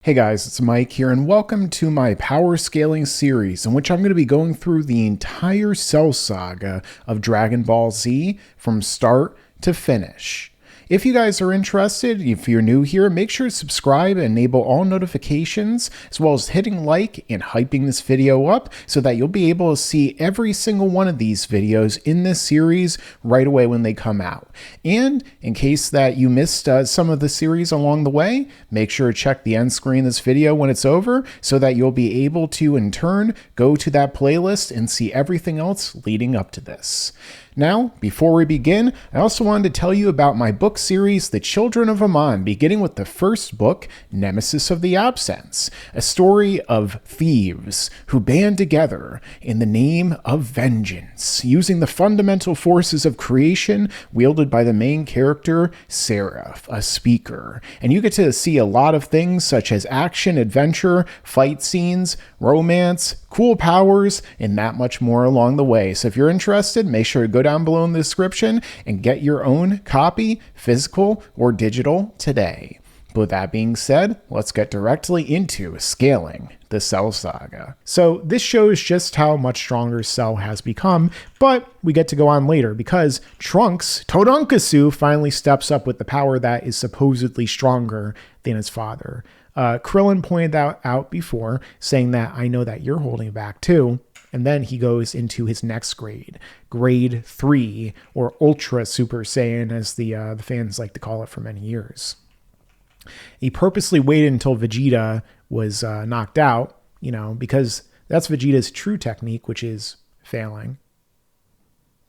Hey guys, it's Mike here, and welcome to my power scaling series in which I'm going to be going through the entire Cell saga of Dragon Ball Z from start to finish. If you guys are interested, if you're new here, make sure to subscribe and enable all notifications, as well as hitting like and hyping this video up so that you'll be able to see every single one of these videos in this series right away when they come out. And in case that you missed some of the series along the way, make sure to check the end screen of this video when it's over so that you'll be able to in turn go to that playlist and see everything else leading up to this. Now, before we begin, I also wanted to tell you about my book series, The Children of Aman, beginning with the first book, Nemesis of the Absence, a story of thieves who band together in the name of vengeance, using the fundamental forces of creation wielded by the main character, Seraph, a speaker. And you get to see a lot of things such as action, adventure, fight scenes, romance, cool powers, and that much more along the way. So if you're interested, make sure to go down below in the description and get your own copy, physical or digital, today. But with that being said, let's get directly into scaling the Cell saga. So this shows just how much stronger Cell has become, but we get to go on later because Trunks, Todonkasu, finally steps up with the power that is supposedly stronger than his father. Krillin pointed that out before, saying that I know that you're holding back too. And then he goes into his next grade, grade 3, or Ultra Super Saiyan, as the fans like to call it for many years. He purposely waited until Vegeta was knocked out, because that's Vegeta's true technique, which is failing.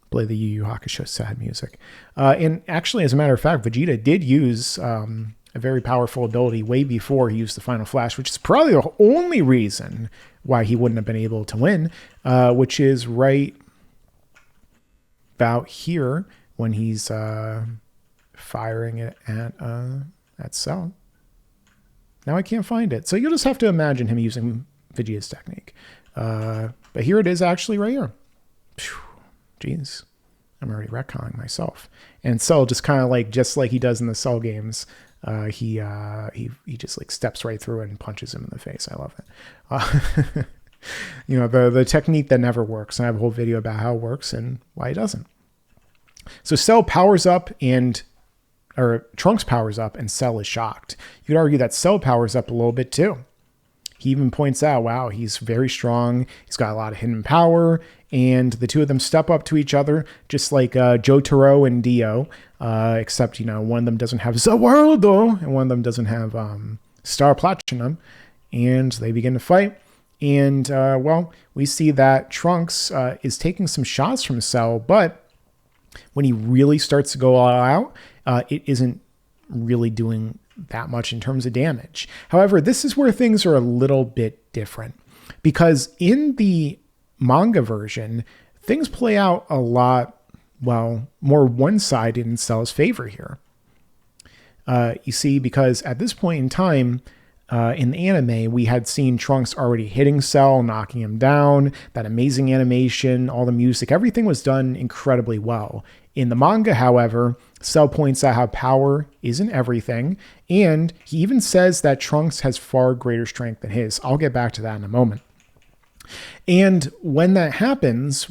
Play the Yu Yu Hakusho sad music. And actually, as a matter of fact, Vegeta did use a very powerful ability way before he used the Final Flash, which is probably the only reason why he wouldn't have been able to win, which is right about here when he's firing it at Cell. Now I can't find it. So you'll just have to imagine him using Vegeta's technique. But here it is actually right here. Jeez. I'm already retconning myself. And Cell just kind of just like he does in the Cell games, he just like steps right through it and punches him in the face. I love it. The technique that never works. And I have a whole video about how it works and why it doesn't. So Cell powers up or Trunks powers up and Cell is shocked. You could argue that Cell powers up a little bit too. He even points out, wow, he's very strong. He's got a lot of hidden power. And the two of them step up to each other, just like Jotaro and Dio, except, one of them doesn't have Zawardo, and one of them doesn't have Star Platinum. And they begin to fight. And, we see that Trunks is taking some shots from Cell, but when he really starts to go all out, it isn't really doing that much in terms of damage. However, this is where things are a little bit different, because in the manga version, things play out a lot, more one-sided in Cell's favor here. You see, because at this point in time, in the anime, we had seen Trunks already hitting Cell, knocking him down, that amazing animation, all the music, everything was done incredibly well. In the manga, however, Cell points out how power isn't everything, and he even says that Trunks has far greater strength than his. I'll get back to that in a moment. And when that happens,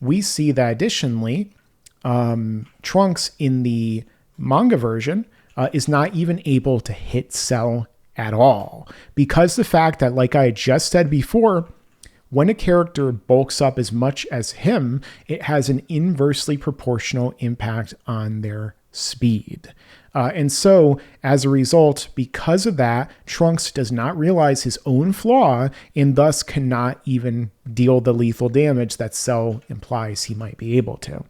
we see that additionally, Trunks in the manga version is not even able to hit Cell at all, because the fact that, like I just said before, when a character bulks up as much as him, it has an inversely proportional impact on their speed. And so, as a result, because of that, Trunks does not realize his own flaw and thus cannot even deal the lethal damage that Cell implies he might be able to.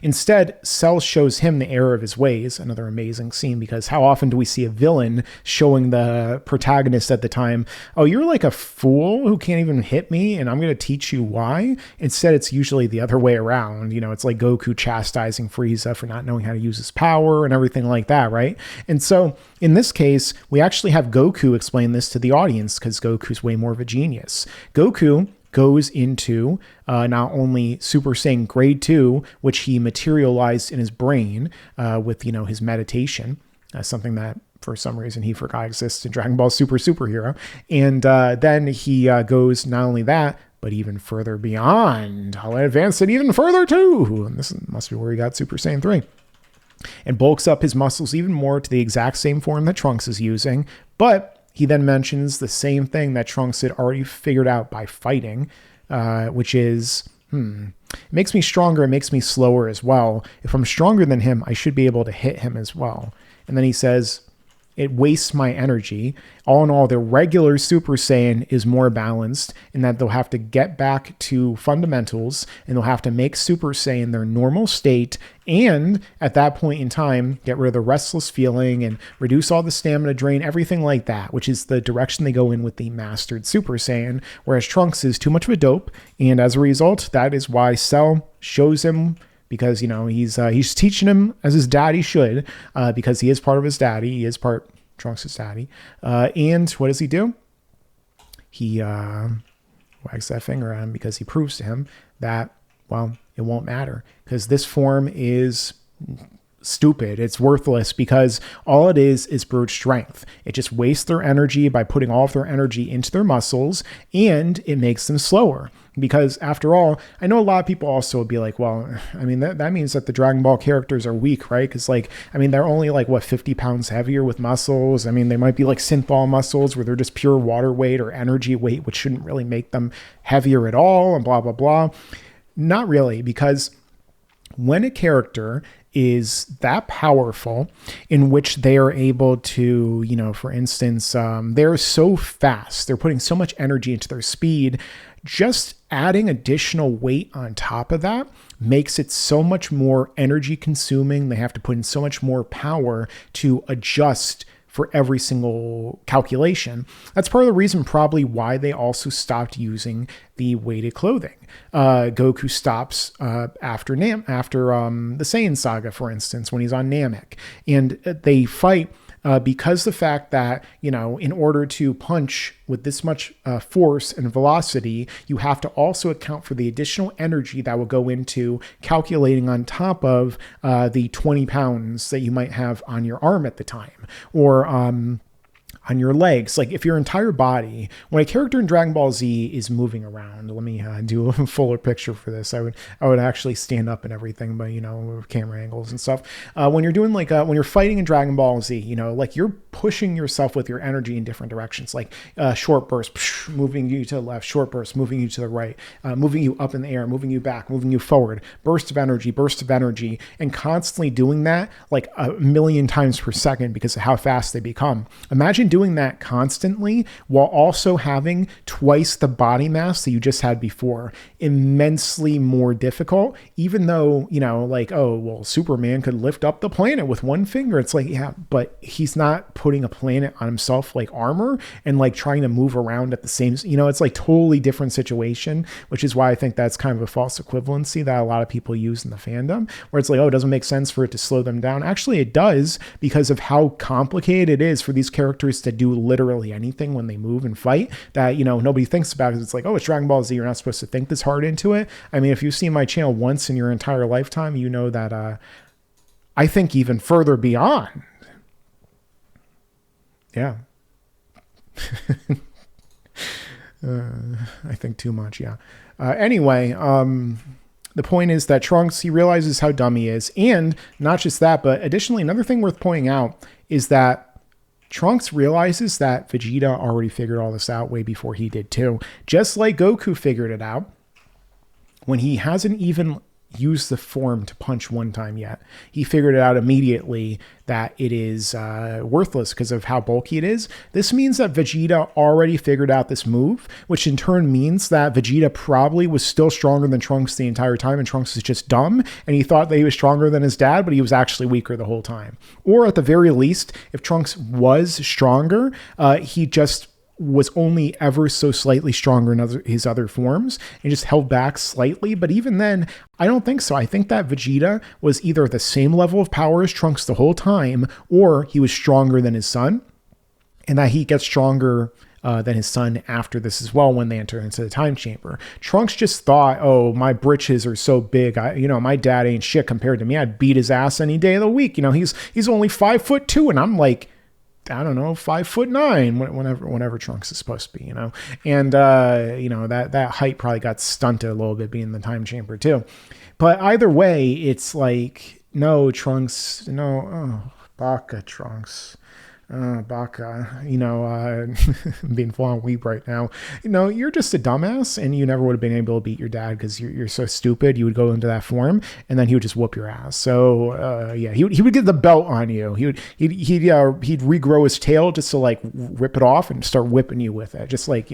Instead, Cell shows him the error of his ways, another amazing scene, because how often do we see a villain showing the protagonist at the time, oh, you're like a fool who can't even hit me, and I'm going to teach you why? Instead, it's usually the other way around. It's like Goku chastising Frieza for not knowing how to use his power and everything like that, right? And so, in this case, we actually have Goku explain this to the audience, because Goku's way more of a genius. Goku goes into not only Super Saiyan Grade 2, which he materialized in his brain with, his meditation, something that for some reason he forgot exists in Dragon Ball Superhero. And then he goes not only that, but even further beyond. I'll advance it even further too. And this must be where he got Super Saiyan 3. And bulks up his muscles even more to the exact same form that Trunks is using. But he then mentions the same thing that Trunks had already figured out by fighting, which is, it makes me stronger, it makes me slower as well. If I'm stronger than him, I should be able to hit him as well. And then he says, it wastes my energy. All in all, the regular Super Saiyan is more balanced in that they'll have to get back to fundamentals and they'll have to make Super Saiyan their normal state. And at that point in time, get rid of the restless feeling and reduce all the stamina drain, everything like that, which is the direction they go in with the mastered Super Saiyan. Whereas Trunks is too much of a dope. And as a result, that is why Cell shows him, because, you know, he's teaching him as his daddy should, because he is part of his daddy. He is part Trunks' daddy. And what does he do? He wags that finger at him because he proves to him that, well, it won't matter because this form is stupid. It's worthless because all it is brute strength. It just wastes their energy by putting all of their energy into their muscles, and it makes them slower. Because after all, I know a lot of people also would be like, well, I mean, that means that the Dragon Ball characters are weak, right? Because, like, I mean, they're only like, what, 50 pounds heavier with muscles. I mean, they might be like synthball muscles where they're just pure water weight or energy weight, which shouldn't really make them heavier at all, and blah, blah, blah. Not really, because when a character is that powerful in which they are able to, you know, for instance, they're so fast, they're putting so much energy into their speed, just adding additional weight on top of that makes it so much more energy consuming. They have to put in so much more power to adjust for every single calculation. That's part of the reason probably why they also stopped using the weighted clothing. Goku stops after the Saiyan saga, for instance, when he's on Namek, and they fight because the fact that, you know, in order to punch with this much force and velocity, you have to also account for the additional energy that will go into calculating on top of the 20 pounds that you might have on your arm at the time, or on your legs. Like if your entire body, when a character in Dragon Ball Z is moving around, let me do a fuller picture for this. I would actually stand up and everything, but, you know, camera angles and stuff. When you're doing like, when you're fighting in Dragon Ball Z, you know, like you're pushing yourself with your energy in different directions, like short burst, moving you to the left, short burst, moving you to the right, moving you up in the air, moving you back, moving you forward, burst of energy, and constantly doing that like a million times per second because of how fast they become. Imagine doing that constantly while also having twice the body mass that you just had before. Immensely more difficult, even though, you know, like, oh, well, Superman could lift up the planet with one finger. It's like, yeah, but he's not putting a planet on himself like armor and like trying to move around at the same, you know, it's like totally different situation, which is why I think that's kind of a false equivalency that a lot of people use in the fandom, where it's like, oh, it doesn't make sense for it to slow them down. Actually, it does, because of how complicated it is for these characters to do literally anything when they move and fight that, you know, nobody thinks about it. It's like, oh, it's Dragon Ball Z. You're not supposed to think this hard into it. I mean, if you've seen my channel once in your entire lifetime, you know that I think even further beyond. Yeah. I think too much. Yeah. Anyway, the point is that Trunks, he realizes how dumb he is. And not just that, but additionally, another thing worth pointing out is that Trunks realizes that Vegeta already figured all this out way before he did too. Just like Goku figured it out when he hasn't even used the form to punch one time yet. He figured it out immediately that it is worthless because of how bulky it is. This means that Vegeta already figured out this move, which in turn means that Vegeta probably was still stronger than Trunks the entire time, and Trunks is just dumb, and he thought that he was stronger than his dad, but he was actually weaker the whole time. Or at the very least, if Trunks was stronger, he just was only ever so slightly stronger in his other forms and just held back slightly. But even then, I don't think so. I think that Vegeta was either the same level of power as Trunks the whole time, or he was stronger than his son, and that he gets stronger than his son after this as well when they enter into the time chamber. Trunks just thought, oh, my britches are so big. My dad ain't shit compared to me. I'd beat his ass any day of the week. You know, he's only 5'2", and I'm like I don't know, 5'9", whenever Trunks is supposed to be, and that height probably got stunted a little bit being in the time chamber too. But either way, it's like, no, Trunks, no, oh, Baka Trunks. Baka, being full on weep right now. You're just a dumbass, and you never would have been able to beat your dad because you're so stupid. You would go into that form, and then he would just whoop your ass. So yeah, he would get the belt on you. He'd regrow his tail just to like rip it off and start whipping you with it, just like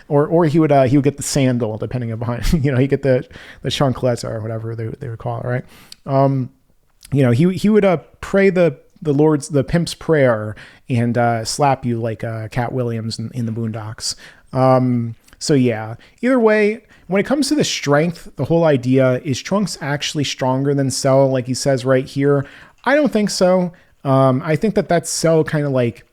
or he would get the sandal depending upon he'd get the chancleta or whatever they would call it, right? He would pray the pimp's prayer and slap you like Cat Williams in the Boondocks. So yeah, either way, when it comes to the strength, the whole idea is Trunks actually stronger than Cell, like he says right here? I don't think so. I think that's Cell kind of like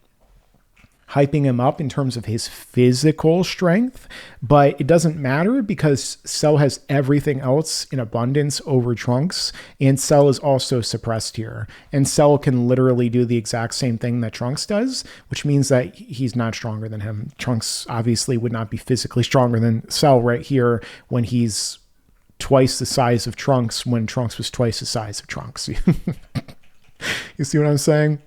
hyping him up in terms of his physical strength, but it doesn't matter because Cell has everything else in abundance over Trunks, and Cell is also suppressed here. And Cell can literally do the exact same thing that Trunks does, which means that he's not stronger than him. Trunks obviously would not be physically stronger than Cell right here when he's twice the size of Trunks when Trunks was twice the size of Trunks. You see what I'm saying?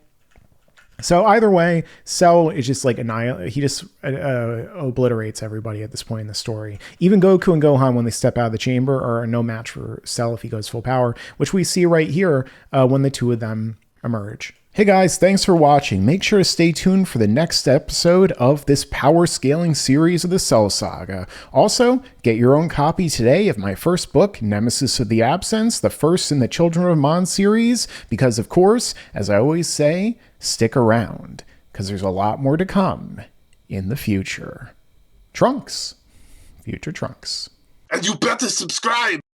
So either way, Cell is just like he just obliterates everybody at this point in the story. Even Goku and Gohan, when they step out of the chamber, are no match for Cell if he goes full power, which we see right here when the two of them emerge. Hey guys, thanks for watching. Make sure to stay tuned for the next episode of this power scaling series of the Cell Saga. Also, get your own copy today of my first book, Nemesis of the Absence, the first in the Children of Mon series, because of course, as I always say, stick around, because there's a lot more to come in the future. Trunks. Future Trunks. And you better subscribe!